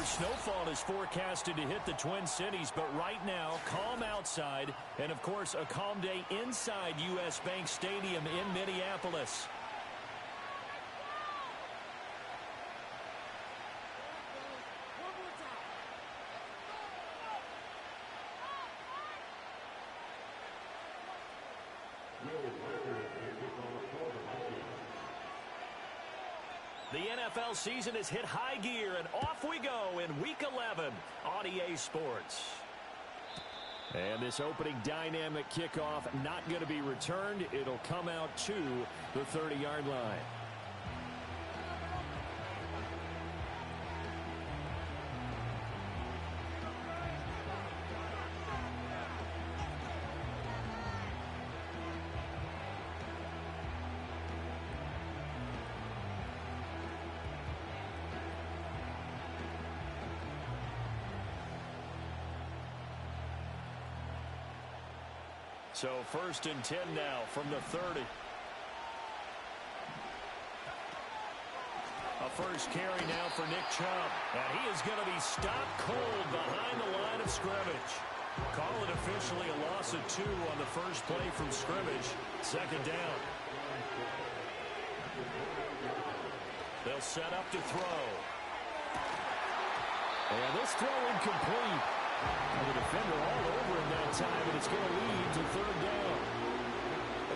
snowfall is forecasted to hit the Twin Cities, but right now, calm outside, and of course, a calm day inside U.S. Bank Stadium in Minneapolis. The NFL season has hit high gear, and off we go in Week 11 on EA Sports. And this opening dynamic kickoff not going to be returned. It'll come out to the 30-yard line. So 1st and 10 now from the 30. A first carry now for Nick Chubb. And he is going to be stopped cold behind the line of scrimmage. Call it officially a loss of 2 on the first play from scrimmage. 2nd down. They'll set up to throw. And this throw incomplete. And the defender all over in that time, and it's going to lead to 3rd down.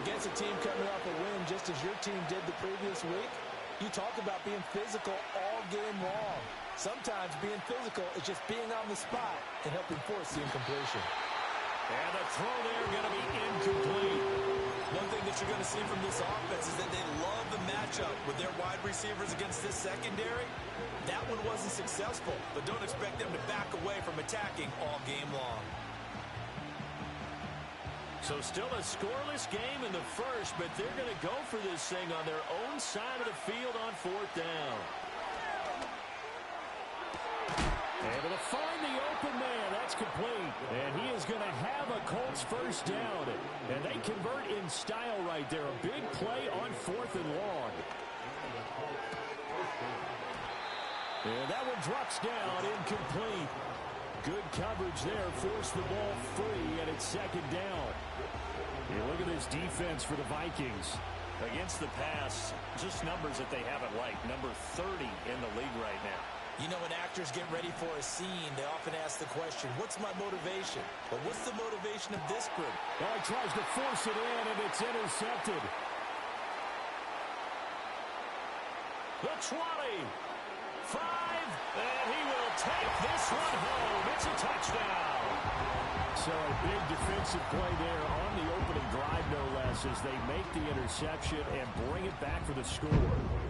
Against a team coming off a win, just as your team did the previous week, you talk about being physical all game long. Sometimes being physical is just being on the spot and helping force the incompletion. And the throw there going to be incomplete. One thing that you're going to see from this offense is that they love the matchup with their wide receivers against this secondary. That one wasn't successful, but don't expect them to back away from attacking all game long. So still a scoreless game in the first, but they're going to go for this thing on their own side of the field on 4th down. Able to find the open man. That's complete. And he is going to have a Colts first down. And they convert in style right there. A big play on 4th and long. And that one drops down, incomplete. Good coverage there, forced the ball free, and it's 2nd down. You look at this defense for the Vikings. Against the pass, just numbers that they haven't liked. Number 30 in the league right now. You know, when actors get ready for a scene, they often ask the question, what's my motivation? But what's the motivation of this group? Oh, he tries to force it in, and it's intercepted. The 20. 5, and he will take this one home. It's a touchdown. So a big defensive play there on the opening drive, no less, as they make the interception and bring it back for the score.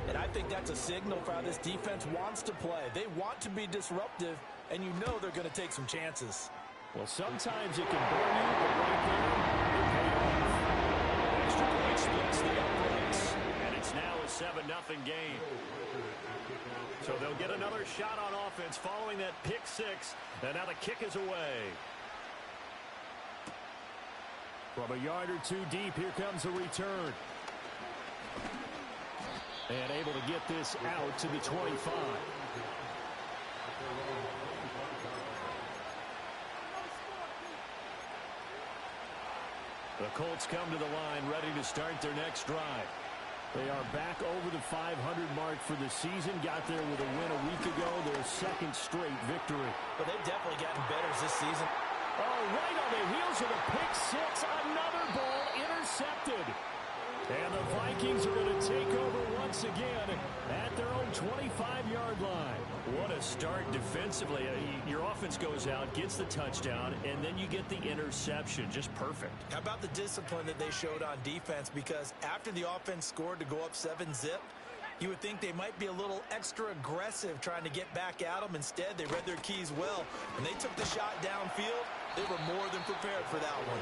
And I think that's a signal for how this defense wants to play. They want to be disruptive, and you know they're going to take some chances. Well, sometimes it can burn you, but right there, it paid off. Extra point splits the uprights, and it's now a 7-0 game. So they'll get another shot on offense following that pick 6, and now the kick is away. From a yard or 2 deep, here comes the return. And able to get this out to the 25. The Colts come to the line, ready to start their next drive. They are back over the 500 mark for the season. Got there with a win a week ago, their 2nd straight victory. Well, they've definitely gotten better this season. Oh, right on the heels of a pick 6, another ball intercepted. And the Vikings are going to take over once again at their own 25-yard line. What a start defensively. Your offense goes out, gets the touchdown, and then you get the interception. Just perfect. How about the discipline that they showed on defense? Because after the offense scored to go up 7-zip, you would think they might be a little extra aggressive trying to get back at them. Instead, they read their keys well. When they took the shot downfield, they were more than prepared for that one.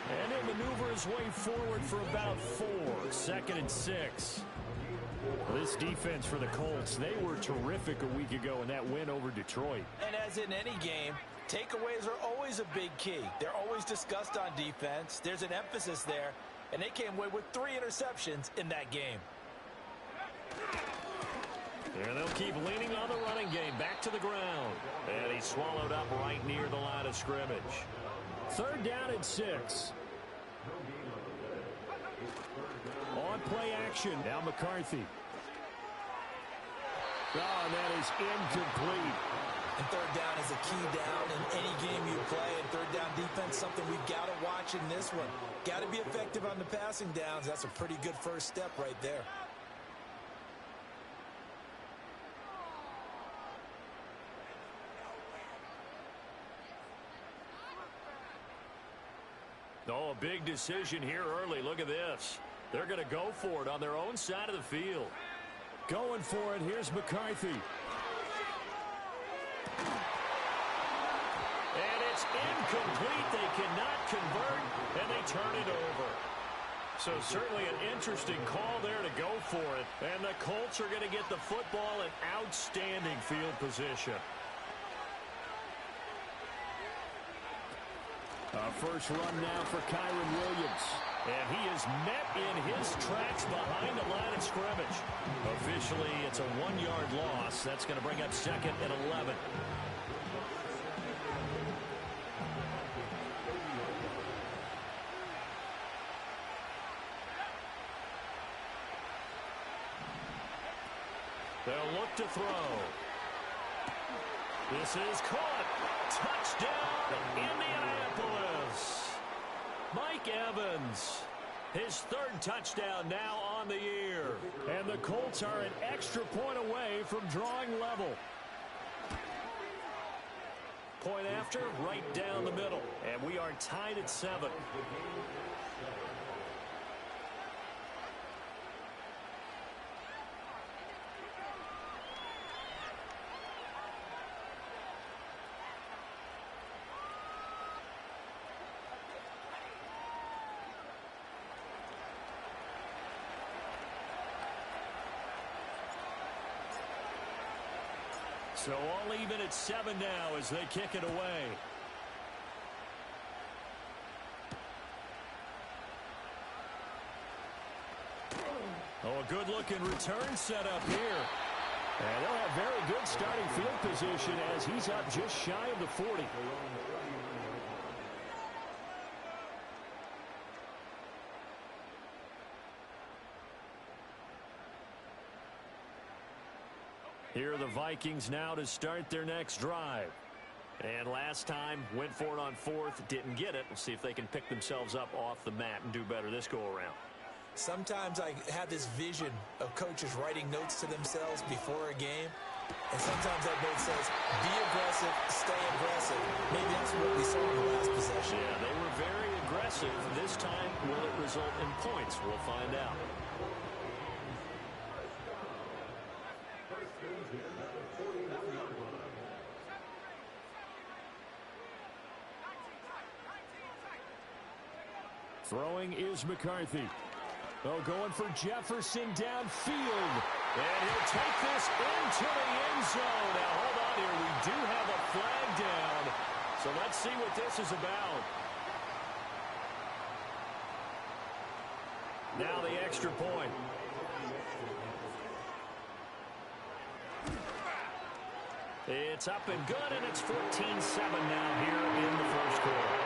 And he'll maneuver his way forward for about 4. 2nd and 6. This defense for the Colts, they were terrific a week ago in that win over Detroit. And as in any game, takeaways are always a big key. They're always discussed on defense. There's an emphasis there, and they came away with 3 interceptions in that game. And they'll keep leaning on the running game. Back to the ground. And he's swallowed up right near the line of scrimmage. 3rd down and 6. On play action. Now McCarthy. Oh, and that is incomplete. And 3rd down is a key down in any game you play. And 3rd down defense, something we've got to watch in this one. Got to be effective on the passing downs. That's a pretty good first step right there. Oh, a big decision here early. Look at this. They're going to go for it on their own side of the field. Going for it. Here's McCarthy. And it's incomplete. They cannot convert, and they turn it over. So certainly an interesting call there to go for it. And the Colts are going to get the football in outstanding field position. First run now for Kyron Williams. And he is met in his tracks behind the line of scrimmage. Officially, it's a 1-yard loss. That's going to bring up 2nd and 11. They'll look to throw. This is caught. Touchdown, Indianapolis. Mike Evans, his 3rd touchdown now on the year. And the Colts are an extra point away from drawing level. Point after, right down the middle. And we are tied at 7. So all even at 7 now as they kick it away. Oh, a good-looking return set up here. And they'll have very good starting field position as he's up just shy of the 40. Here are the Vikings now to start their next drive. And last time, went for it on 4th, didn't get it. We'll see if they can pick themselves up off the mat and do better this go-around. Sometimes I have this vision of coaches writing notes to themselves before a game. And sometimes that note says, be aggressive, stay aggressive. Maybe that's what we saw in the last possession. Yeah, they were very aggressive. This time, will it result in points? We'll find out. Throwing is McCarthy. Oh, going for Jefferson downfield. And he'll take this into the end zone. Now, hold on here. We do have a flag down. So let's see what this is about. Now the extra point. It's up and good, and it's 14-7 now here in the first quarter.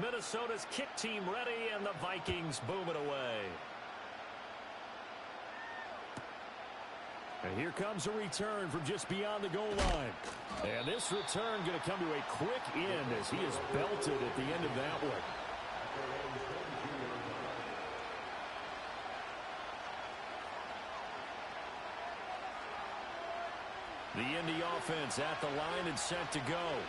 Minnesota's kick team ready, and the Vikings boom it away. And here comes a return from just beyond the goal line. And this return going to come to a quick end as he is belted at the end of that one. The Indy offense at the line and set to go.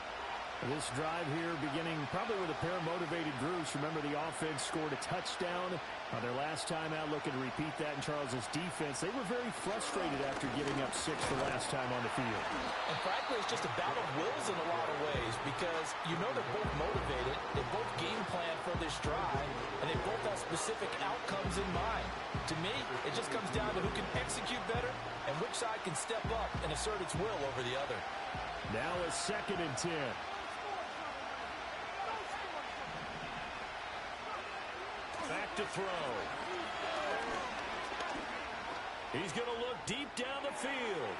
This drive here beginning probably with a pair of motivated groups. Remember, the offense scored a touchdown on their last time out. Looking to repeat that in Charles's defense. They were very frustrated after giving up 6 the last time on the field. And frankly, it's just a battle of wills in a lot of ways, because you know they're both motivated, they both game plan for this drive, and they both have specific outcomes in mind. To me, it just comes down to who can execute better and which side can step up and assert its will over the other. Now a 2nd and 10. Back to throw. He's going to look deep down the field.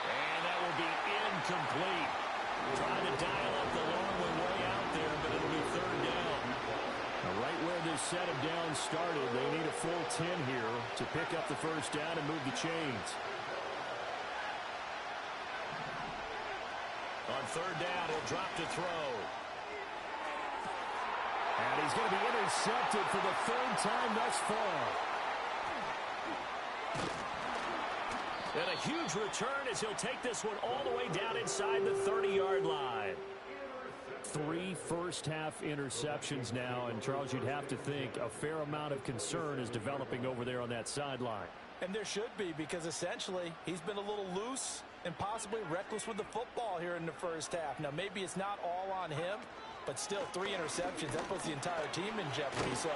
And that will be incomplete. Trying to dial up the long one way out there, but it'll be 3rd down. Now, right where this set of downs started, they need a full 10 here to pick up the 1st down and move the chains. On 3rd down, he'll drop to throw. And he's going to be intercepted for the 3rd time thus far. And a huge return as he'll take this one all the way down inside the 30-yard line. 3 first-half interceptions now, and Charles, you'd have to think a fair amount of concern is developing over there on that sideline. And there should be, because essentially he's been a little loose and possibly reckless with the football here in the 1st half. Now, maybe it's not all on him, but still 3 interceptions. That puts the entire team in jeopardy. So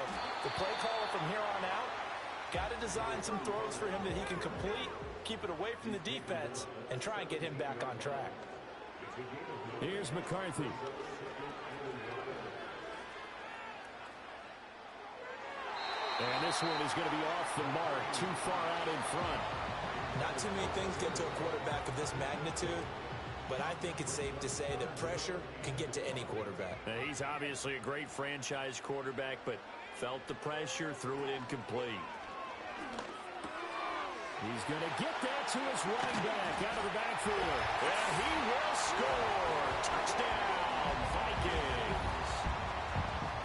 the play caller from here on out got to design some throws for him that he can complete, keep it away from the defense, and try and get him back on track. Here's McCarthy. And this one is going to be off the mark, too far out in front. Not too many things get to a quarterback of this magnitude, but I think it's safe to say that pressure can get to any quarterback. Now, he's obviously a great franchise quarterback, but felt the pressure, threw it incomplete. He's going to get that to his running back out of the backfield. And he will score. Touchdown, Vikings.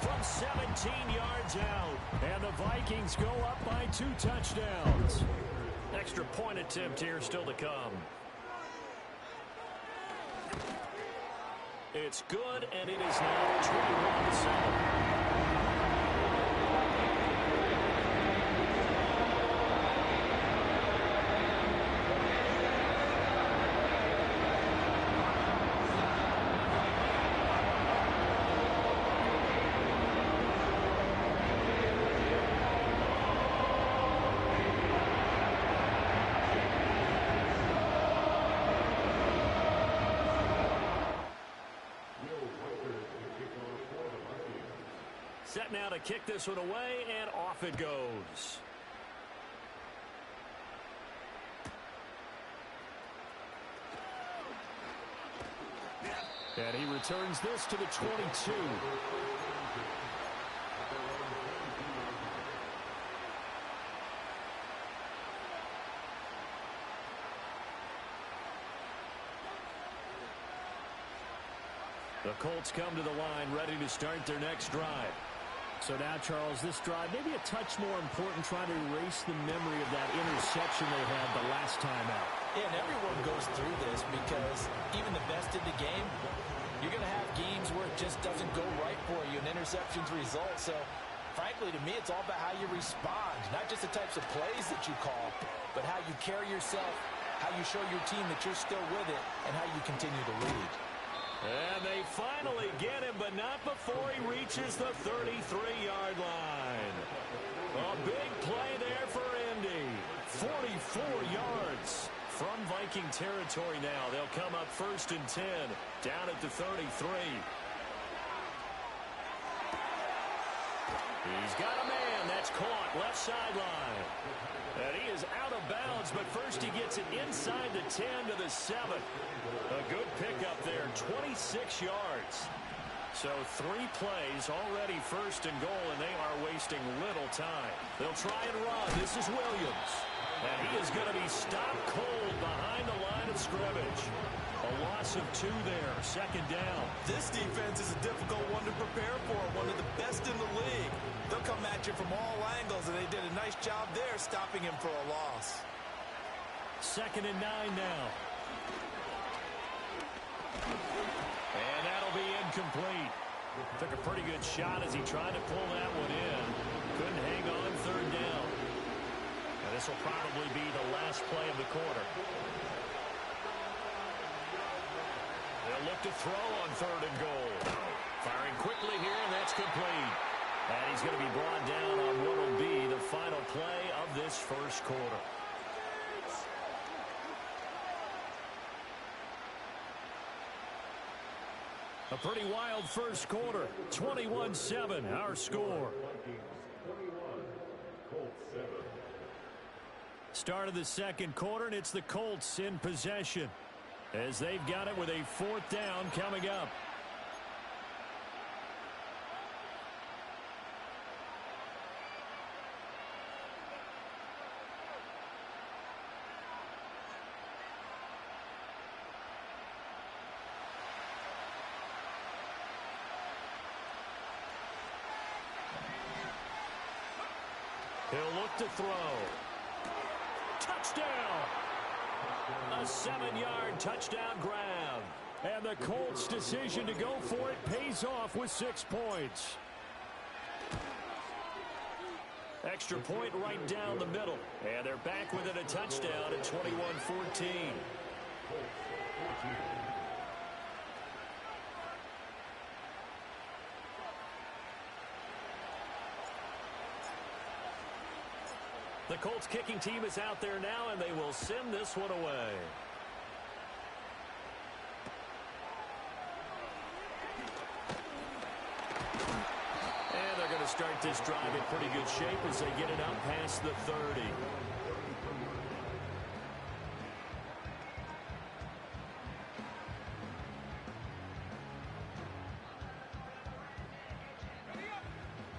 From 17 yards out. And the Vikings go up by 2 touchdowns. Extra point attempt here still to come. It's good, and it is now 21-7. Set now to kick this one away, and off it goes. And he returns this to the 22. The Colts come to the line, ready to start their next drive. So now, Charles, this drive maybe a touch more important, trying to erase the memory of that interception they had the last time out. Yeah, and everyone goes through this because even the best in the game, you're going to have games where it just doesn't go right for you, and interceptions result. So, frankly, to me, it's all about how you respond, not just the types of plays that you call, but how you carry yourself, how you show your team that you're still with it, and how you continue to lead. And they finally get him, but not before he reaches the 33-yard line. A big play there for Indy. 44 yards from Viking territory now. They'll come up 1st and 10, down at the 33. He's got a man. That's caught. Left sideline. And he is out of bounds, but first he gets it inside the 10 to the 7. A good pickup there, 26 yards. So 3 plays, already 1st and goal, and they are wasting little time. They'll try and run. This is Williams. And he is going to be stopped cold behind the line of scrimmage. A loss of 2 there, 2nd down. This defense is a difficult one to prepare for, one of the best in the league. They'll come at you from all angles, and they did a nice job there stopping him for a loss. 2nd and 9 now. And that'll be incomplete. Took a pretty good shot as he tried to pull that one in. Couldn't hang on 3rd down. And this will probably be the last play of the quarter. They'll look to throw on 3rd and goal. Firing quickly here, and that's complete. And he's going to be brought down on what will be the final play of this first quarter. A pretty wild first quarter. 21-7, our score. Start of the second quarter, and it's the Colts in possession as they've got it with a 4th down coming up. He'll look to throw. Touchdown! A 7-yard touchdown grab. And the Colts' decision to go for it pays off with 6 points. Extra point right down the middle. And they're back within a touchdown at 21-14. The Colts kicking team is out there now, and they will send this one away. And they're going to start this drive in pretty good shape as they get it up past the 30.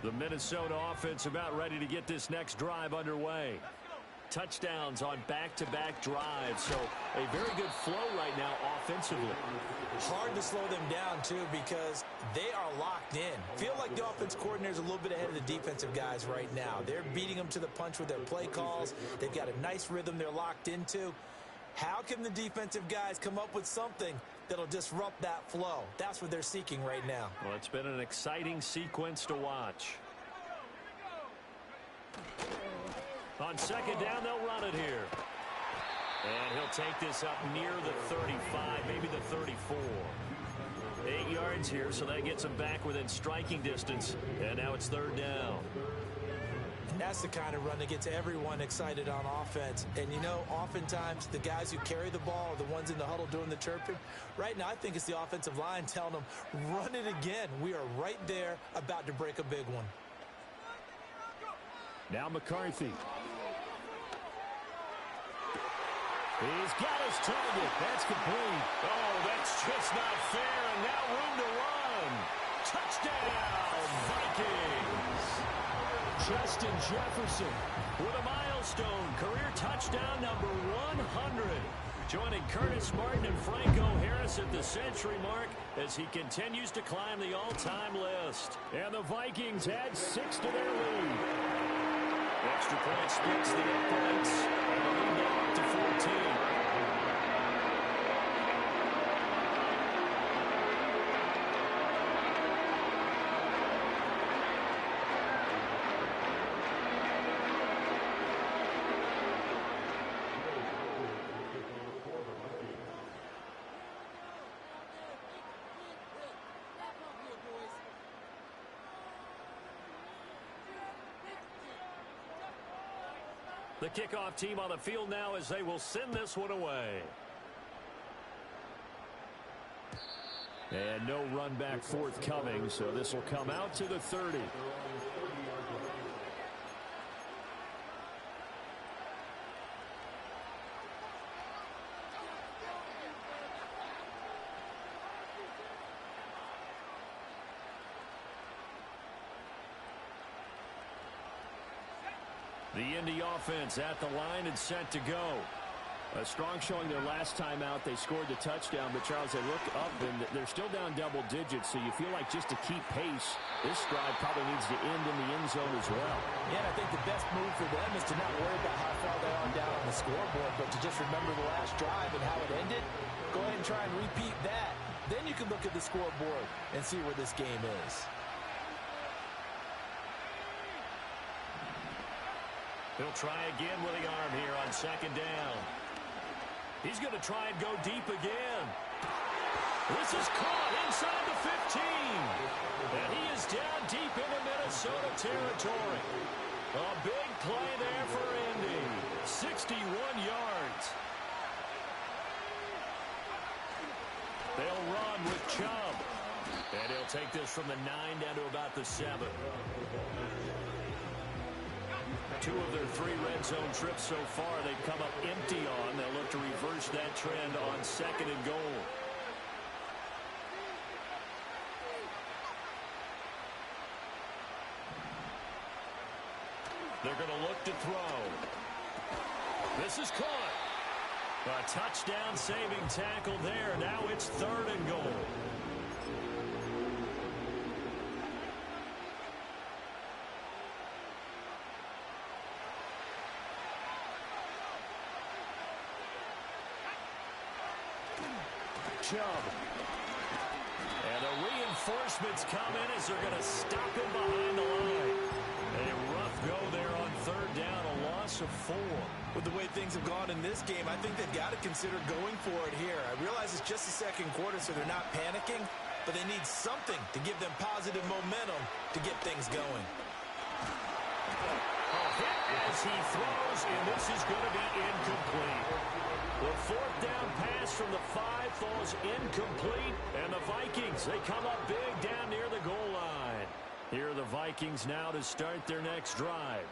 The Minnesota offense about ready to get this next drive underway. Touchdowns on back-to-back drives, so a very good flow right now offensively. Hard to slow them down, too, because they are locked in. Feel like the offense coordinator is a little bit ahead of the defensive guys right now. They're beating them to the punch with their play calls. They've got a nice rhythm they're locked into. How can the defensive guys come up with something that'll disrupt that flow? That's what they're seeking right now. Well, it's been an exciting sequence to watch. On 2nd down, they'll run it here. And he'll take this up near the 35, maybe the 34. 8 yards here, so that gets him back within striking distance. And now it's 3rd down. And that's the kind of run that gets everyone excited on offense. And, you know, oftentimes the guys who carry the ball are the ones in the huddle doing the chirping. Right now, I think it's the offensive line telling them, run it again. We are right there about to break a big one. Now McCarthy. He's got his target. That's complete. Oh, that's just not fair. And now room to run. Touchdown, Vikings. Justin Jefferson with a milestone career touchdown number 100. Joining Curtis Martin and Franco Harris at the century mark as he continues to climb the all-time list. And the Vikings add 6 to their lead. Extra point splits the uprights, and the lead now up to 14. The kickoff team on the field now as they will send this one away. And no run back forthcoming, so this will come out to the 30. The Indy offense at the line and set to go. A strong showing their last time out. They scored the touchdown, but Charles, they look up and they're still down double digits, so you feel like just to keep pace, this drive probably needs to end in the end zone as well. Yeah, and I think the best move for them is to not worry about how far they are down on the scoreboard, but to just remember the last drive and how it ended. Go ahead and try and repeat that. Then you can look at the scoreboard and see where this game is. He'll try again with the arm here on 2nd down. He's going to try and go deep again. This is caught inside the 15. And he is down deep into Minnesota territory. A big play there for Indy. 61 yards. They'll run with Chubb. And he'll take this from the 9 down to about the 7. 2 of their 3 red zone trips so far they've come up empty on. They'll look to reverse that trend on 2nd and goal. They're going to look to throw. This is caught. A touchdown-saving tackle there. Now it's 3rd and goal. Chubb. And the reinforcements come in as they're going to stop him behind the line. A rough go there on 3rd down, a loss of 4. With the way things have gone in this game, I think they've got to consider going for it here. I realize it's just the 2nd quarter, so they're not panicking, but they need something to give them positive momentum to get things going. A hit as he throws, and this is going to be incomplete. The 4th down pass from the 5 falls incomplete, and the Vikings, they come up big down near the goal line. Here are the Vikings now to start their next drive.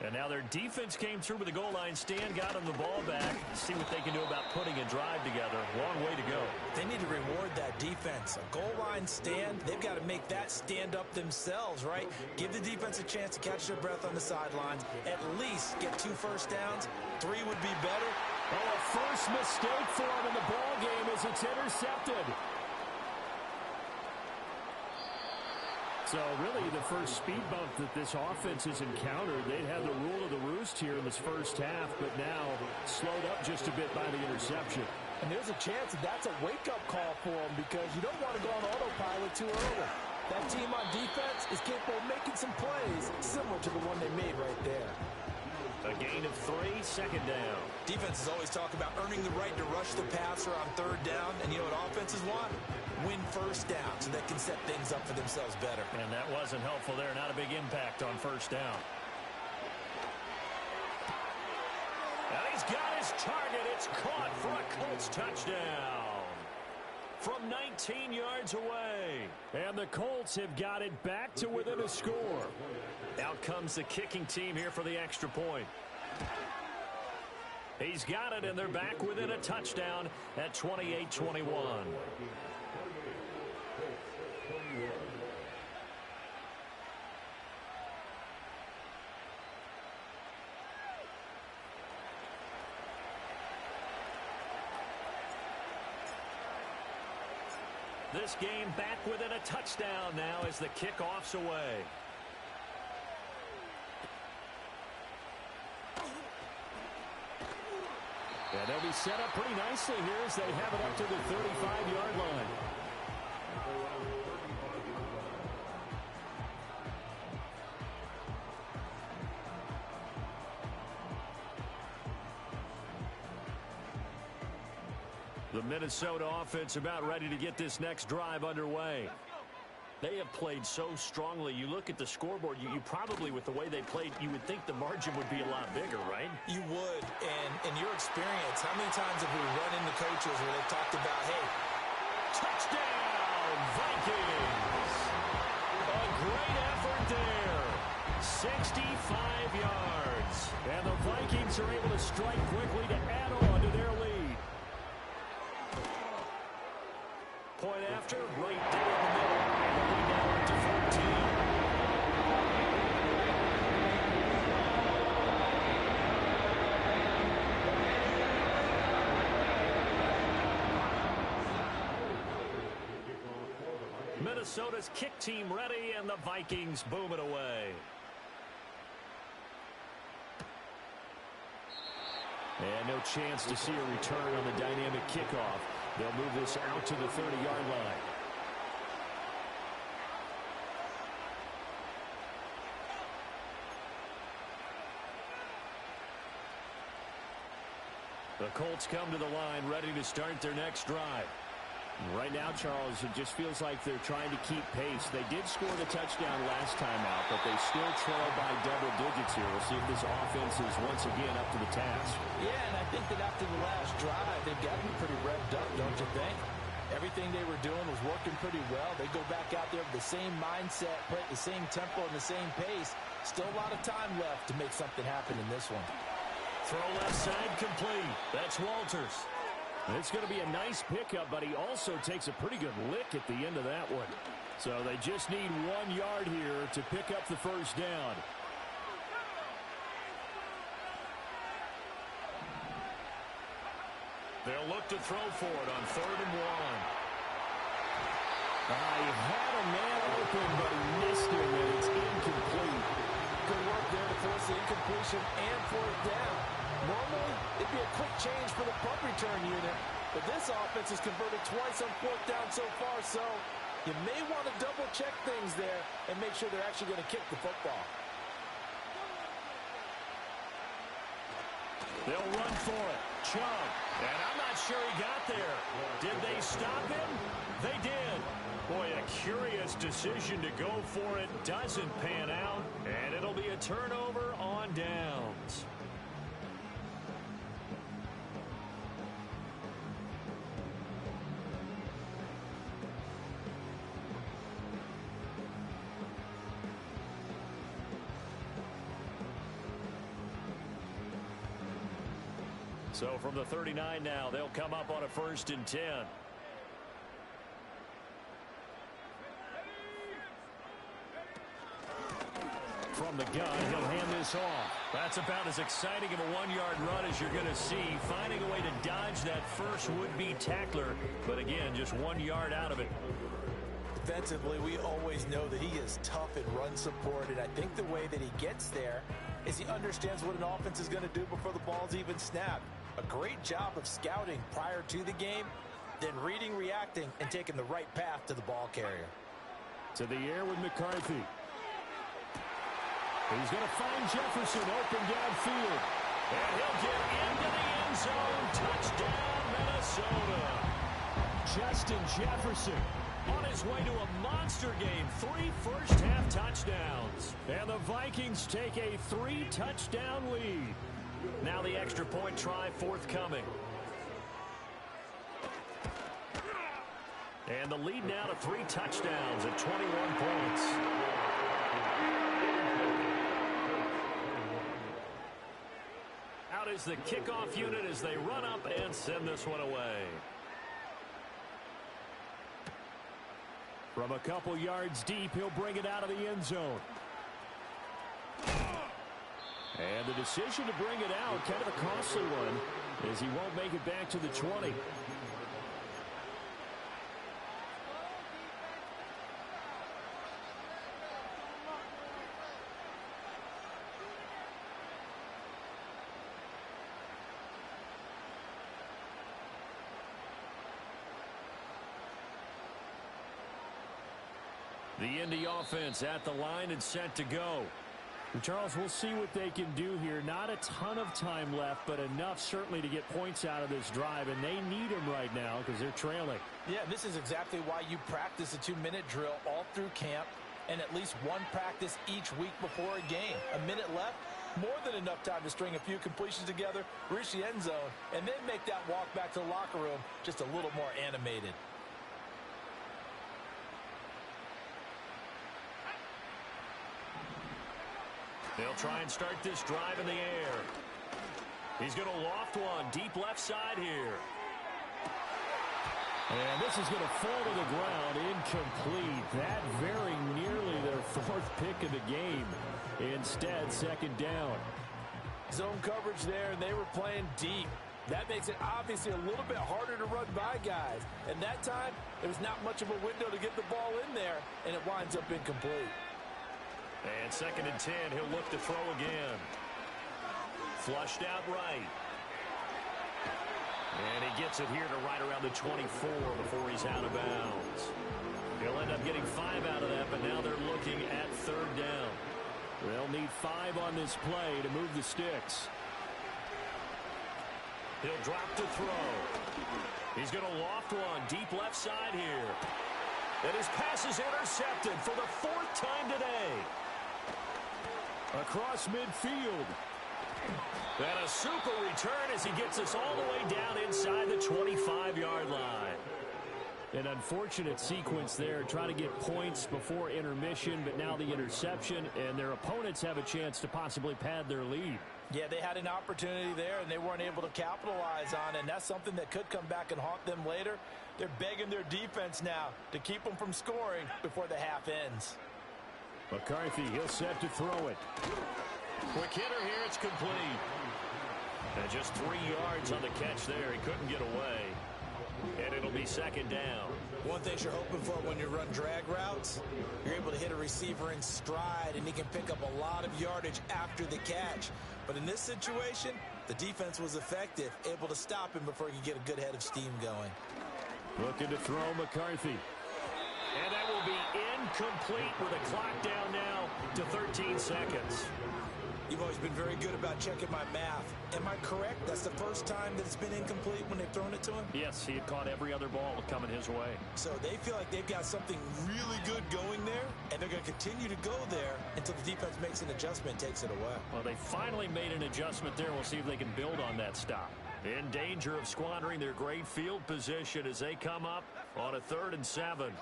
And now their defense came through with the goal line stand, got them the ball back. See what they can do about putting a drive together. Long way to go. They need to reward that defense. A goal line stand, they've got to make that stand up themselves, right? Give the defense a chance to catch their breath on the sidelines. At least get 2 first downs. 3 would be better. Oh, a first mistake for him in the ball game as it's intercepted. So really the first speed bump that this offense has encountered, they'd had the rule of the roost here in this first half, but now slowed up just a bit by the interception. And there's a chance that that's a wake-up call for them because you don't want to go on autopilot too early. That team on defense is capable of making some plays similar to the one they made right there. A gain of 3, 2nd down. Defenses always talk about earning the right to rush the passer on 3rd down, and you know what offenses want? Win first down so they can set things up for themselves better. And that wasn't helpful there. Not a big impact on 1st down. And he's got his target. It's caught for a Colts touchdown from 19 yards away. And the Colts have got it back to within a score. Out comes the kicking team here for the extra point. He's got it, and they're back within a touchdown at 28-21. This game back within a touchdown now as the kickoff's away. And they'll be set up pretty nicely here as they have it up to the 35-yard line. The Minnesota offense about ready to get this next drive underway. They have played so strongly. You look at the scoreboard, you probably, with the way they played, you would think the margin would be a lot bigger, right? You would. And in your experience, how many times have we run into coaches where they've talked about, hey, touchdown, Vikings! A great effort there. 65 yards. And the Vikings are able to strike quickly to add on to their lead. Point after, right down the middle. And the lead now up to 14. Minnesota's kick team ready, and the Vikings boom it away. And no chance to see a return on the dynamic kickoff. They'll move this out to the 30-yard line. The Colts come to the line ready to start their next drive. Right now, Charles, it just feels like they're trying to keep pace. They did score the touchdown last time out, but they still trail by double digits here. We'll see if this offense is once again up to the task. Yeah, and I think that after the last drive, they've got to be pretty revved up, don't you think? Everything they were doing was working pretty well. They go back out there with the same mindset, play at the same tempo and the same pace. Still a lot of time left to make something happen in this one. Throw left side complete. That's Walters. It's going to be a nice pickup, but he also takes a pretty good lick at the end of that one. So they just need 1 yard here to pick up the first down. They'll look to throw for it on 3rd and 1. He had a man open, but he missed him, and it's incomplete. Good work there to force the incompletion and 4th down. Normally, it'd be a quick change for the punt return unit, but this offense has converted twice on 4th down so far, so you may want to double-check things there and make sure they're actually going to kick the football. They'll run for it. Chubb. And I'm not sure he got there. Did they stop him? They did. Boy, a curious decision to go for it. Doesn't pan out. And it'll be a turnover on downs. So from the 39 now, they'll come up on a 1st and 10. From the gun, he'll hand this off. That's about as exciting of a 1-yard run as you're going to see. Finding a way to dodge that first would-be tackler. But again, just 1 yard out of it. Defensively, we always know that he is tough in run support, and I think the way that he gets there is he understands what an offense is going to do before the ball's even snapped. A great job of scouting prior to the game, then reading, reacting, and taking the right path to the ball carrier. To the air with McCarthy. He's going to find Jefferson open downfield. And he'll get into the end zone. Touchdown, Minnesota. Justin Jefferson on his way to a monster game. 3 first-half touchdowns. And the Vikings take a 3-touchdown lead. Now the extra point try forthcoming. And the lead now to 3 touchdowns at 21 points. Out is the kickoff unit as they run up and send this one away. From a couple yards deep, he'll bring it out of the end zone. And the decision to bring it out, kind of a costly one, as he won't make it back to the 20. The Indy offense at the line and set to go. And Charles, we'll see what they can do here. Not a ton of time left, but enough certainly to get points out of this drive, and they need them right now because they're trailing. Yeah, this is exactly why you practice a 2-minute drill all through camp and at least one practice each week before a game. A minute left, more than enough time to string a few completions together, reach the end zone, and then make that walk back to the locker room just a little more animated. They'll try and start this drive in the air. He's going to loft one deep left side here. And this is going to fall to the ground, incomplete. That very nearly their 4th pick of the game. Instead, 2nd down. Zone coverage there, and they were playing deep. That makes it obviously a little bit harder to run by guys. And that time, there was not much of a window to get the ball in there, and it winds up incomplete. And 2nd and 10, he'll look to throw again. Flushed out right. And he gets it here to right around the 24 before he's out of bounds. He'll end up getting 5 out of that, but now they're looking at 3rd down. They'll need 5 on this play to move the sticks. He'll drop to throw. He's going to loft one deep left side here. And his pass is intercepted for the 4th time today. Across midfield. And a super return as he gets us all the way down inside the 25-yard line. An unfortunate sequence there, trying to get points before intermission, but now the interception, and their opponents have a chance to possibly pad their lead. Yeah, they had an opportunity there, and they weren't able to capitalize on it, and that's something that could come back and haunt them later. They're begging their defense now to keep them from scoring before the half ends. McCarthy, he'll set to throw it. Quick hitter here, it's complete. And just 3 yards on the catch there. He couldn't get away. And it'll be 2nd down. One thing you're hoping for when you run drag routes, you're able to hit a receiver in stride, and he can pick up a lot of yardage after the catch. But in this situation, the defense was effective, able to stop him before he could get a good head of steam going. Looking to throw McCarthy. And that will be incomplete with a clock down now to 13 seconds. You've always been very good about checking my math. Am I correct? That's the first time that it's been incomplete when they've thrown it to him? Yes, he had caught every other ball coming his way. So they feel like they've got something really good going there, and they're going to continue to go there until the defense makes an adjustment and takes it away. Well, they finally made an adjustment there. We'll see if they can build on that stop. In danger of squandering their great field position as they come up on a 3rd and 7.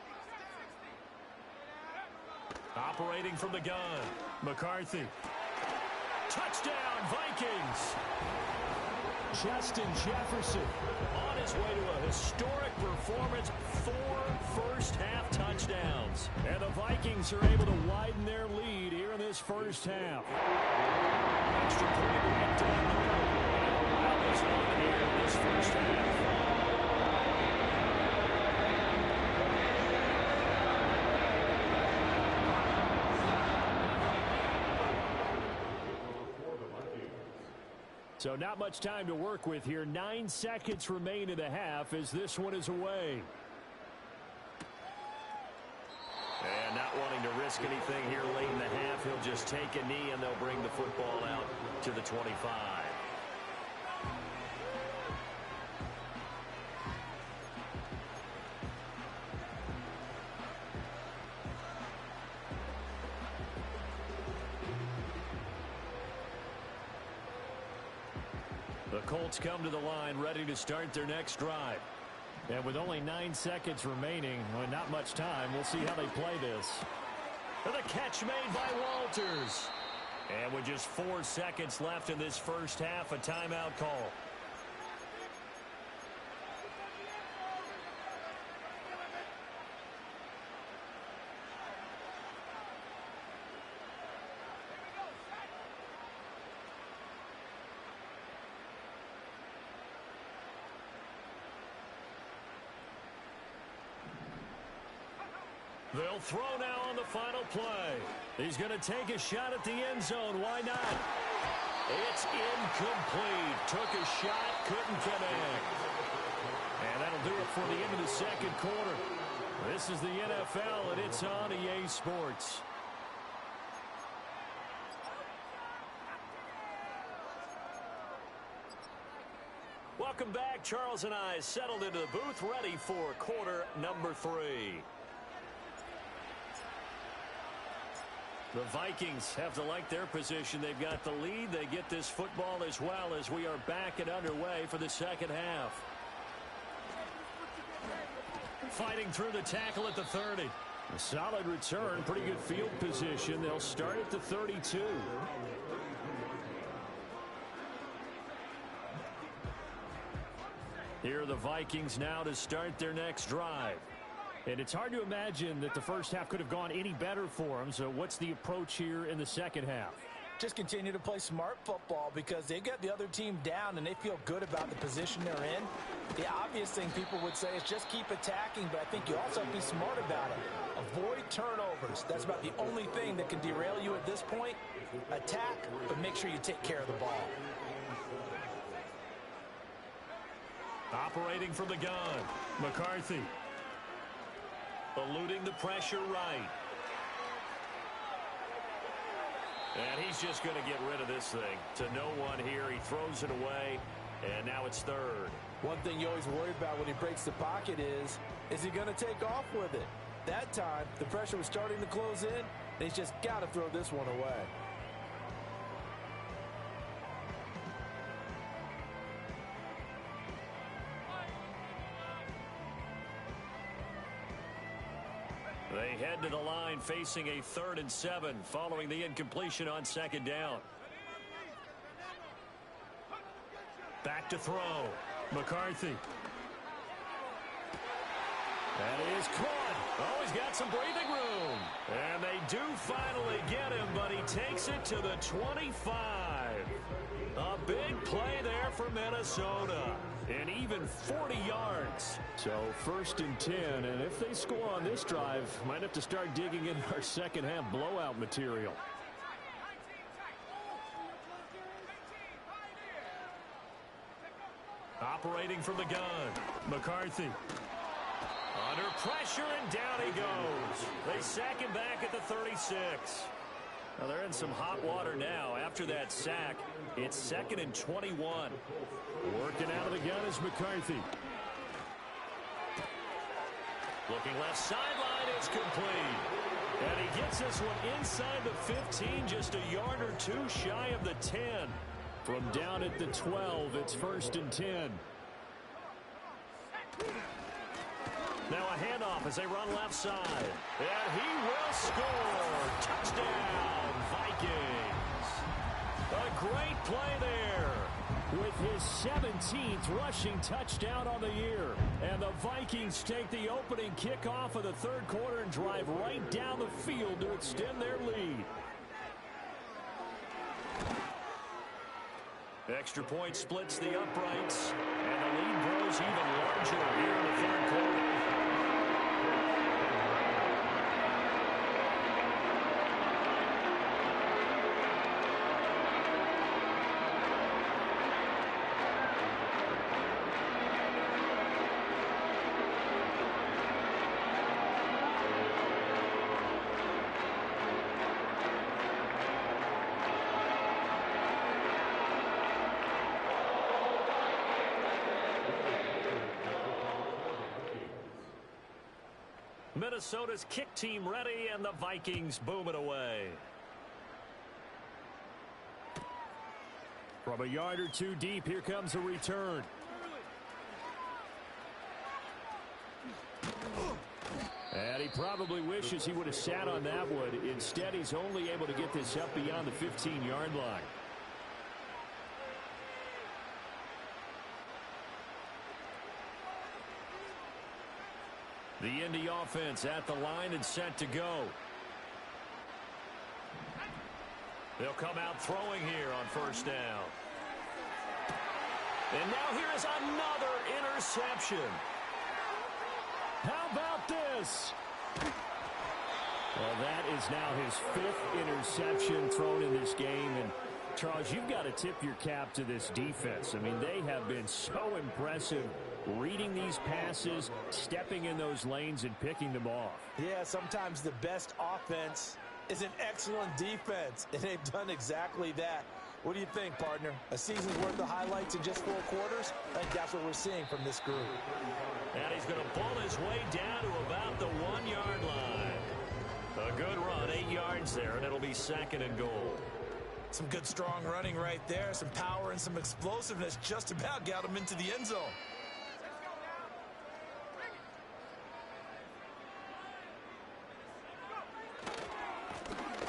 Operating from the gun, McCarthy. Touchdown, Vikings! Justin Jefferson on his way to a historic performance, 4 first-half touchdowns. And the Vikings are able to widen their lead here in this first half. Extra point right down the middle. That was on here in this first half. So not much time to work with here. 9 seconds remain in the half as this one is away. And not wanting to risk anything here late in the half, he'll just take a knee and they'll bring the football out to the 25. The Colts come to the line ready to start their next drive. And with only 9 seconds remaining, well, not much time, we'll see how they play this. And the catch made by Walters. And with just 4 seconds left in this first half, a timeout call. They'll throw now on the final play. He's going to take a shot at the end zone. Why not? It's incomplete. Took a shot, couldn't connect. And that'll do it for the end of the second quarter. This is the NFL, and it's on EA Sports. Welcome back. Charles and I settled into the booth, ready for quarter number 3. The Vikings have to like their position. They've got the lead. They get this football as well as we are back and underway for the second half. Fighting through the tackle at the 30. A solid return. Pretty good field position. They'll start at the 32. Here are the Vikings now to start their next drive. And it's hard to imagine that the first half could have gone any better for them. So what's the approach here in the second half? Just continue to play smart football because they've got the other team down and they feel good about the position they're in. The obvious thing people would say is just keep attacking, but I think you also have to be smart about it. Avoid turnovers. That's about the only thing that can derail you at this point. Attack, but make sure you take care of the ball. Operating from the gun, McCarthy. Eluding the pressure right. And he's just going to get rid of this thing. To no one here. He throws it away. And now it's third. One thing you always worry about when he breaks the pocket is he going to take off with it? That time, the pressure was starting to close in, and he's just got to throw this one away. They head to the line facing a 3rd and 7 following the incompletion on 2nd down. Back to throw. McCarthy. And he is caught. Oh, he's got some breathing room. And they do finally get him, but he takes it to the 25. A big play there for Minnesota. And even 40 yards. So 1st and 10, and if they score on this drive, might have to start digging in our second half blowout material. Operating from the gun, McCarthy. Under pressure, and down he goes. They sack him back at the 36. Now they're in some hot water now. After that sack, it's 2nd and 21. Working out of the gun is McCarthy. Looking left sideline, it's complete. And he gets this one inside the 15, just a yard or two shy of the 10. From down at the 12, it's 1st and 10. Now a handoff as they run left side. And he will score. Touchdown, Vikings. A great play there. With his 17th rushing touchdown on the year. And the Vikings take the opening kickoff of the 3rd quarter and drive right down the field to extend their lead. Extra point splits the uprights. And the lead grows even larger here in the 3rd quarter. Minnesota's kick team ready, and the Vikings boom it away. From a yard or two deep, here comes a return. And he probably wishes he would have sat on that one. Instead, he's only able to get this up beyond the 15-yard line. The Indy offense at the line and set to go. They'll come out throwing here on 1st down. And now here is another interception. How about this? Well, that is now his 5th interception thrown in this game. And Charles, you've got to tip your cap to this defense. I mean, they have been so impressive reading these passes, stepping in those lanes, and picking them off. Yeah, sometimes the best offense is an excellent defense, and they've done exactly that. What do you think, partner? A season's worth of highlights in just 4 quarters? I think that's what we're seeing from this group. And he's going to pull his way down to about the 1-yard line. A good run, 8 yards there, and it'll be 2nd and goal. Some good strong running right there, some power and some explosiveness just about got him into the end zone.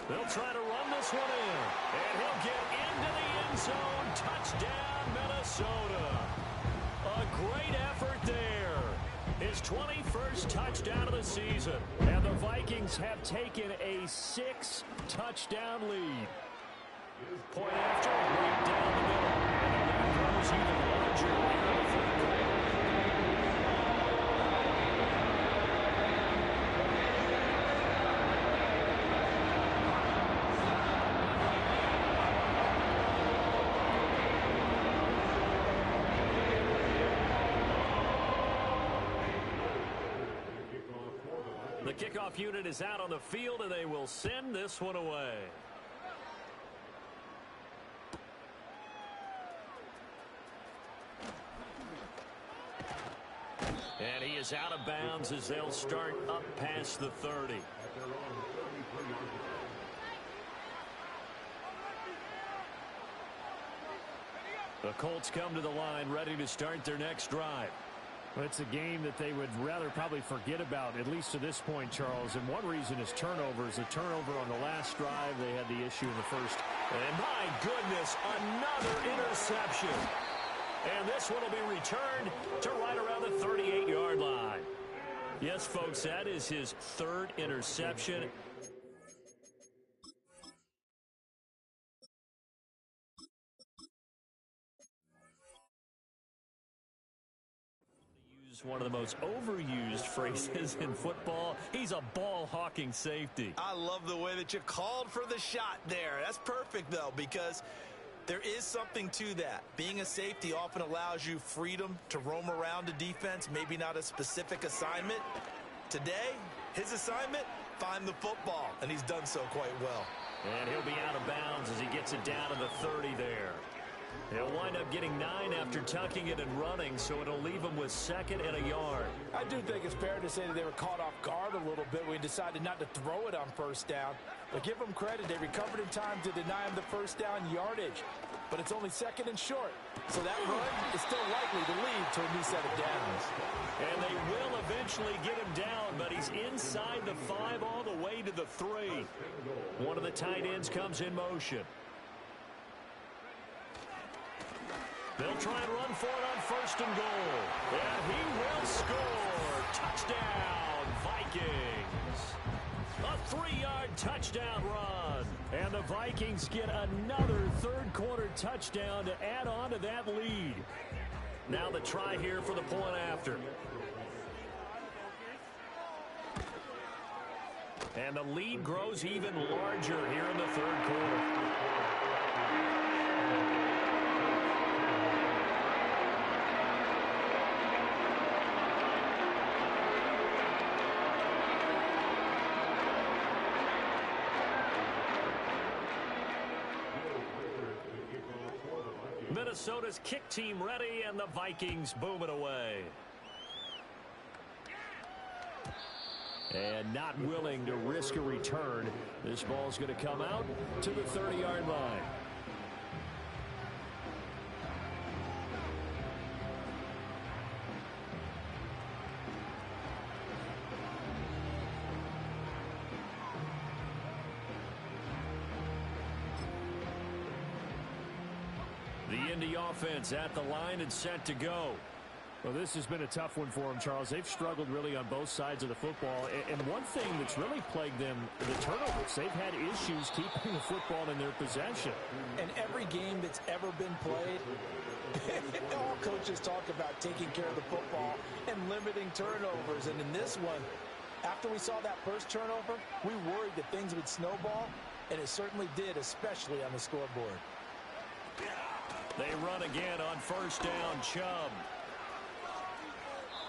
They'll try to run this one in. And he'll get into the end zone. Touchdown, Minnesota. A great effort there. His 21st touchdown of the season. And the Vikings have taken a 6-touchdown lead. Point after, right down the middle. And the lead grows even larger here in the 3rd quarter. The kickoff unit is out on the field, and they will send this one away. is out of bounds as they'll start up past the 30. The Colts come to the line ready to start their next drive. Well, it's a game that they would rather probably forget about, at least to this point, Charles. And one reason is turnovers. A turnover on the last drive. They had the issue in the first. And my goodness, another interception. And this one will be returned to right around the 38-yard line. Yes, folks, that is his third interception. One of the most overused phrases in football. He's a ball-hawking safety. I love the way that you called for the shot there. That's perfect, though, because there is something to that. Being a safety often allows you freedom to roam around a defense, maybe not a specific assignment. Today, his assignment, find the football, and he's done so quite well. And he'll be out of bounds as he gets it down to the 30 there. He'll wind up getting 9 after tucking it and running, so it'll leave him with 2nd and a yard. I do think it's fair to say that they were caught off guard a little bit when he decided not to throw it on first down. But give them credit. They recovered in time to deny him the first down yardage. But it's only 2nd and short. So that run is still likely to lead to a new set of downs. And they will eventually get him down, but he's inside the 5 all the way to the 3. One of the tight ends comes in motion. They'll try and run for it on 1st and goal. And he will score. Touchdown, Vikings. A 3-yard touchdown run. And the Vikings get another third-quarter touchdown to add on to that lead. Now the try here for the point after. And the lead grows even larger here in the 3rd quarter. Minnesota's kick team ready, and the Vikings boom it away. And not willing to risk a return. This ball's going to come out to the 30-yard line. The Indy offense at the line and set to go. Well, this has been a tough one for them, Charles. They've struggled really on both sides of the football. And one thing that's really plagued them, the turnovers. They've had issues keeping the football in their possession. And every game that's ever been played, all coaches talk about taking care of the football and limiting turnovers. And in this one, after we saw that first turnover, we worried that things would snowball, and it certainly did, especially on the scoreboard. They run again on 1st down, Chubb.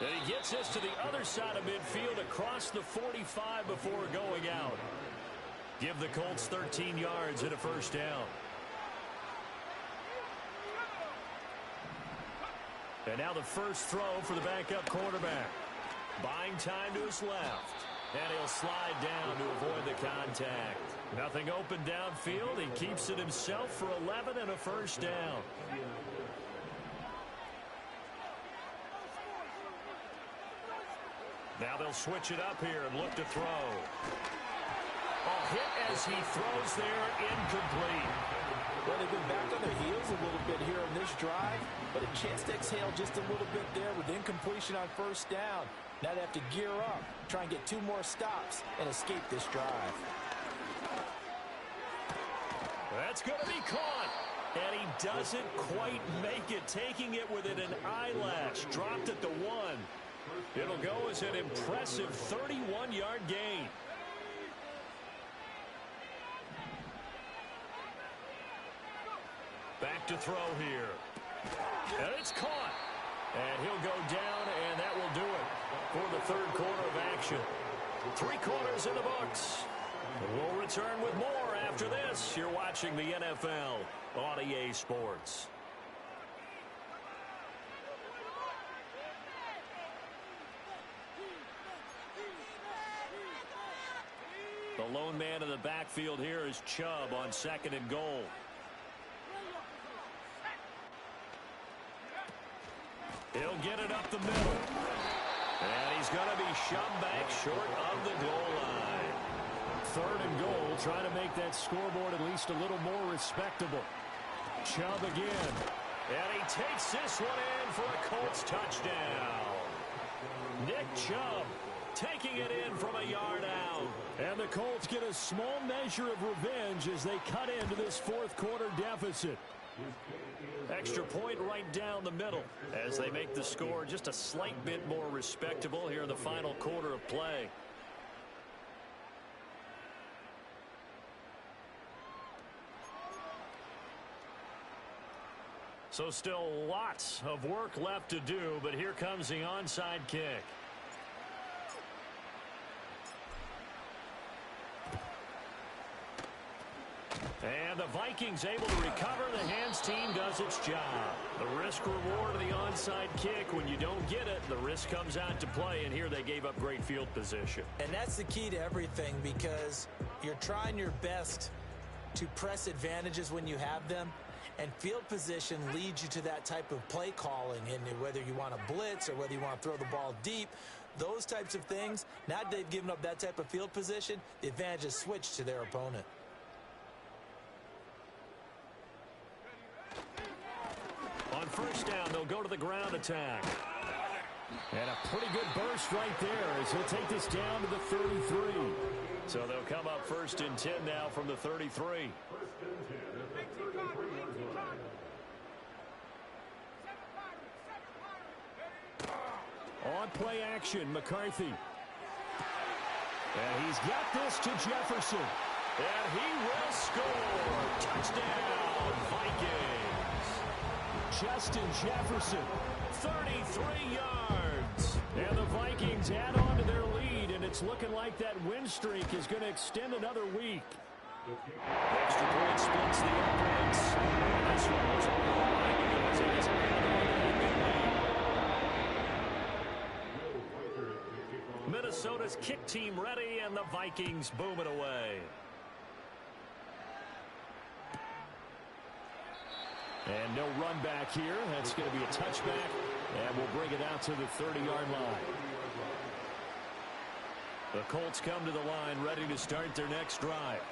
And he gets this to the other side of midfield across the 45 before going out. Give the Colts 13 yards and a 1st down. And now the first throw for the backup quarterback. Buying time to his left. And he'll slide down to avoid the contact. Nothing open downfield. He keeps it himself for 11 and a 1st down. Now they'll switch it up here and look to throw. A hit as he throws there, incomplete. Well, they've been back on their heels a little bit here on this drive, but a chance to exhale just a little bit there with incompletion on 1st down. Now they have to gear up, try and get 2 more stops, and escape this drive. That's going to be caught. And he doesn't quite make it, taking it within an eyelash. Dropped at the 1. It'll go as an impressive 31-yard gain. Back to throw here. And it's caught. And he'll go down, and that will do it for the 3rd quarter of action. 3 quarters in the books. We'll return with more after this. You're watching the NFL on EA Sports. The lone man in the backfield here is Chubb on 2nd and goal. He'll get it up the middle. And he's going to be shoved back short of the goal line. 3rd and goal, trying to make that scoreboard at least a little more respectable. Chubb again. And he takes this one in for a Colts touchdown. Nick Chubb taking it in from a yard out. And the Colts get a small measure of revenge as they cut into this 4th quarter deficit. Extra point right down the middle as they make the score just a slight bit more respectable here in the final quarter of play. So still lots of work left to do, but here comes the onside kick. And the Vikings able to recover. The hands team does its job. The risk reward of the onside kick. When you don't get it, the risk comes out to play, and here they gave up great field position. And that's the key to everything, because you're trying your best to press advantages when you have them, and field position leads you to that type of play calling. And whether you want to blitz or whether you want to throw the ball deep, those types of things, now that they've given up that type of field position, the advantage is switched to their opponent. On 1st down, they'll go to the ground attack. And a pretty good burst right there as he'll take this down to the 33. So they'll come up 1st and 10 now from the 33. On play action, McCarthy. And he's got this to Jefferson. And he will score. Touchdown, Vikings. Justin Jefferson, 33 yards. And the Vikings add on to their lead, and it's looking like that win streak is going to extend another week. Extra point splits the offense. And this one was on the line because it hasn't had a good lead. Minnesota's kick team ready, and the Vikings boom it away. And no run back here. That's going to be a touchback. And we'll bring it out to the 30-yard line. The Colts come to the line ready to start their next drive.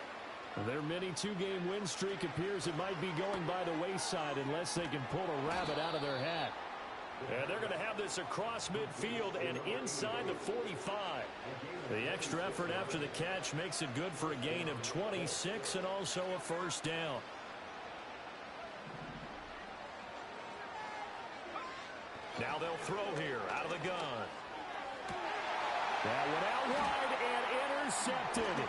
Their mini 2-game win streak appears it might be going by the wayside unless they can pull a rabbit out of their hat. And they're going to have this across midfield and inside the 45. The extra effort after the catch makes it good for a gain of 26 and also a 1st down. Now they'll throw here out of the gun. That went out wide and intercepted.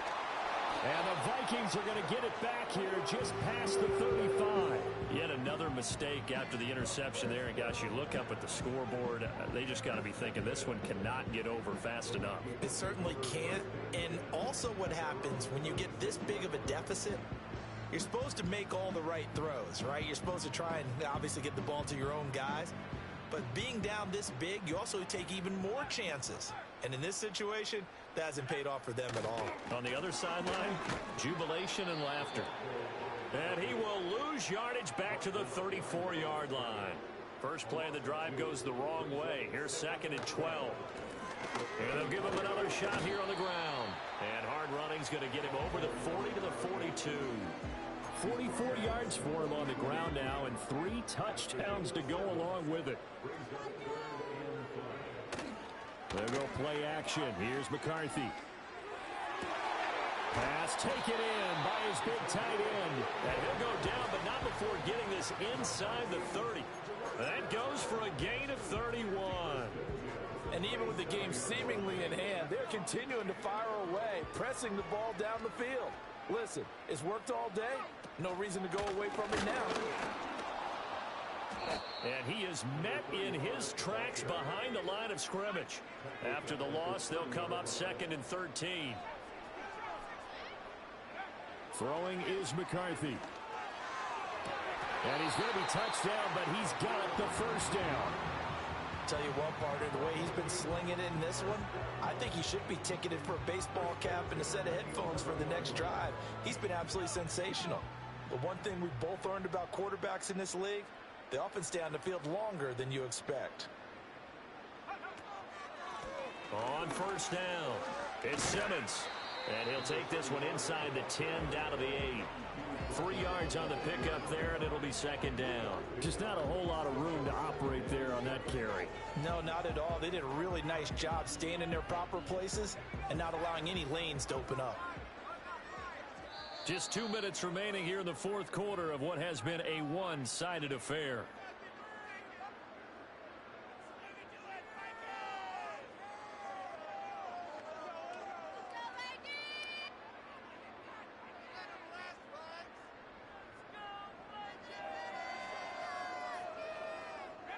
And the Vikings are going to get it back here just past the 35. Yet another mistake after the interception there. And, gosh, you look up at the scoreboard. They just got to be thinking this one cannot get over fast enough. It certainly can't. And also what happens when you get this big of a deficit, you're supposed to make all the right throws, right? You're supposed to try and obviously get the ball to your own guys. But being down this big, you also take even more chances. And in this situation, that hasn't paid off for them at all. On the other sideline, jubilation and laughter. And he will lose yardage back to the 34-yard line. First play of the drive goes the wrong way. Here's 2nd and 12. And they'll give him another shot here on the ground. And hard running's going to get him over the 40 to the 42. 44 yards for him on the ground now, and 3 touchdowns to go along with it. They'll go play action. Here's McCarthy. Pass taken in by his big tight end. And he'll go down, but not before getting this inside the 30. That goes for a gain of 31. And even with the game seemingly in hand, they're continuing to fire away, pressing the ball down the field. Listen, it's worked all day. No reason to go away from it now. And he is met in his tracks behind the line of scrimmage. After the loss, they'll come up 2nd and 13. Throwing is McCarthy. And he's going to be touched down, but he's got the 1st down. Tell you what, partner, the way he's been slinging it in this one, I think he should be ticketed for a baseball cap and a set of headphones for the next drive. He's been absolutely sensational. But one thing we've both learned about quarterbacks in this league, they often stay on the field longer than you expect. On first down, it's Simmons. And he'll take this one inside the 10, down to the 8. 3 yards on the pickup there, and it'll be second down. Just not a whole lot of room to operate there on that carry. No, not at all. They did a really nice job staying in their proper places and not allowing any lanes to open up. Just 2 minutes remaining here in the fourth quarter of what has been a one-sided affair.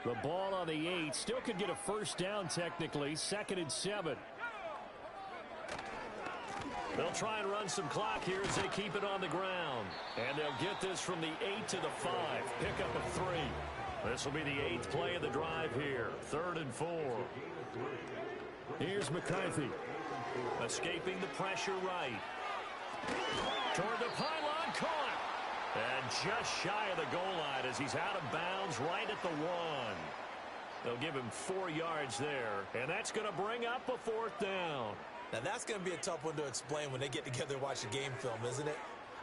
The ball on the 8. Still could get a first down technically. 2nd and 7. They'll try and run some clock here as they keep it on the ground. And they'll get this from the 8 to the 5. Pickup of 3. This will be the 8th play of the drive here. 3rd and 4. Here's McCarthy. Escaping the pressure right. Toward the pylon, caught. And just shy of the goal line as he's out of bounds right at the 1. They'll give him 4 yards there. And that's going to bring up a 4th down. Now, that's going to be a tough one to explain when they get together and watch the game film, isn't it?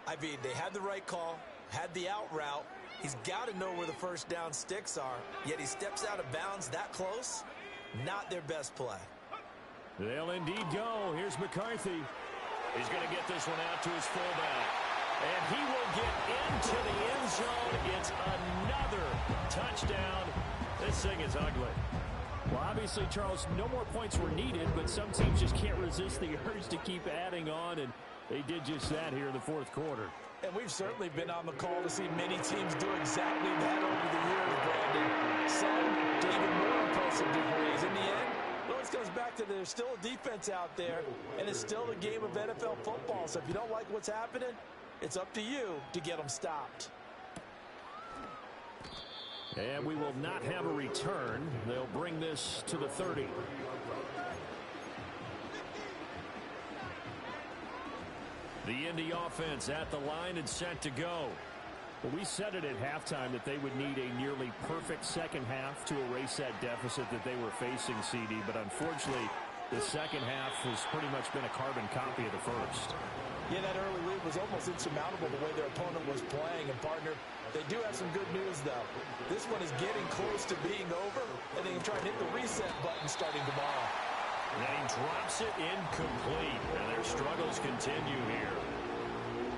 I mean, they had the right call, had the out route. He's got to know where the first down sticks are, yet he steps out of bounds that close. Not their best play. They'll indeed go. Here's McCarthy. He's going to get this one out to his fullback. And he will get into the end zone. It's another touchdown. This thing is ugly. Well, obviously, Charles, no more points were needed, but some teams just can't resist the urge to keep adding on, and they did just that here in the fourth quarter. And we've certainly been on the call to see many teams do exactly that over the years, Brandon. Some to even more impressive degrees. In the end, it always comes back to there's still a defense out there, and it's still a game of NFL football. So if you don't like what's happening, it's up to you to get them stopped. And we will not have a return. They'll bring this to the 30. The Indy offense at the line and set to go. Well, we said it at halftime that they would need a nearly perfect second half to erase that deficit that they were facing, CD. But unfortunately, the second half has pretty much been a carbon copy of the first. Yeah, that early lead was almost insurmountable the way their opponent was playing. And, partner, they do have some good news, though. This one is getting close to being over, and they can try and hit the reset button starting tomorrow. And he drops it incomplete, and their struggles continue here.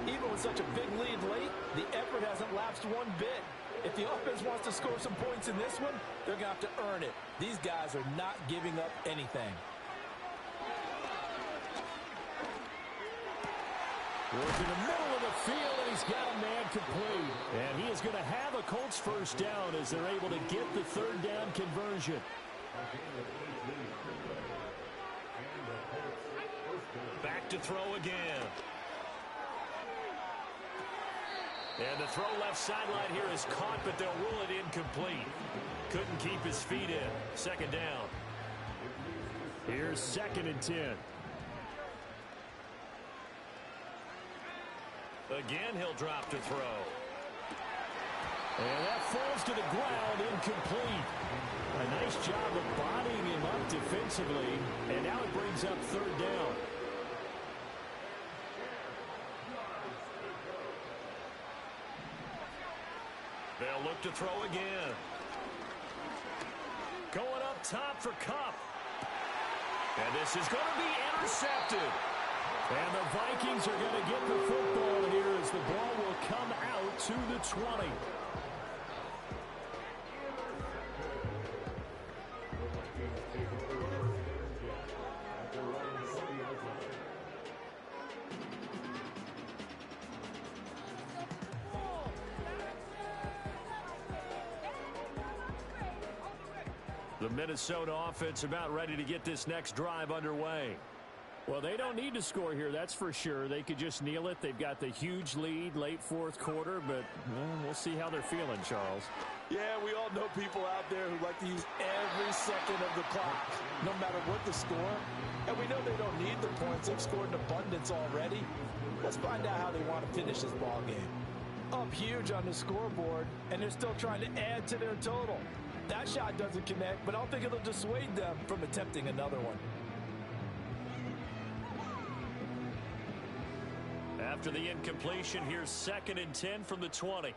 Even with such a big lead late, the effort hasn't lapsed one bit. If the offense wants to score some points in this one, they're going to have to earn it. These guys are not giving up anything. Work in the middle of the field, and he's got a man complete. And he is going to have a Colts first down as they're able to get the third down conversion. Back to throw again. And the throw left sideline here is caught, but they'll rule it incomplete. Couldn't keep his feet in. Second down. Here's 2nd and 10. Again, he'll drop to throw. And that falls to the ground, incomplete. A nice job of bodying him up defensively, and now it brings up third down. They'll look to throw again. Going up top for Kupp. And this is going to be intercepted. And the Vikings are going to get the football here as the ball will come out to the 20. The Minnesota offense about ready to get this next drive underway. Well, they don't need to score here, that's for sure. They could just kneel it. They've got the huge lead late fourth quarter, but we'll see how they're feeling, Charles. Yeah, we all know people out there who like to use every second of the clock, no matter what the score. And we know they don't need the points. They've scored in abundance already. Let's find out how they want to finish this ball game. Up huge on the scoreboard, and they're still trying to add to their total. That shot doesn't connect, but I don't think it'll dissuade them from attempting another one. After the incompletion, here's 2nd and 10 from the 20.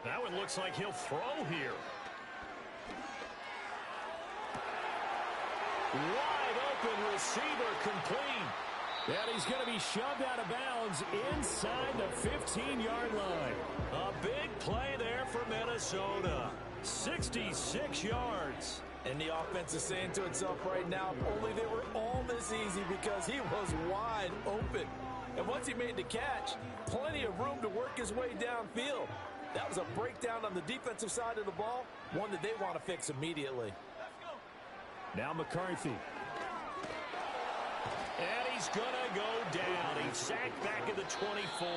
Now it looks like he'll throw here. Wide open receiver complete. And he's going to be shoved out of bounds inside the 15-yard line. A big play there for Minnesota. 66 yards. And the offense is saying to itself right now, if only they were all this easy, because he was wide open. And once he made the catch, plenty of room to work his way downfield. That was a breakdown on the defensive side of the ball, one that they want to fix immediately. Now McCarthy. And he's going to go down. He's sacked back at the 24.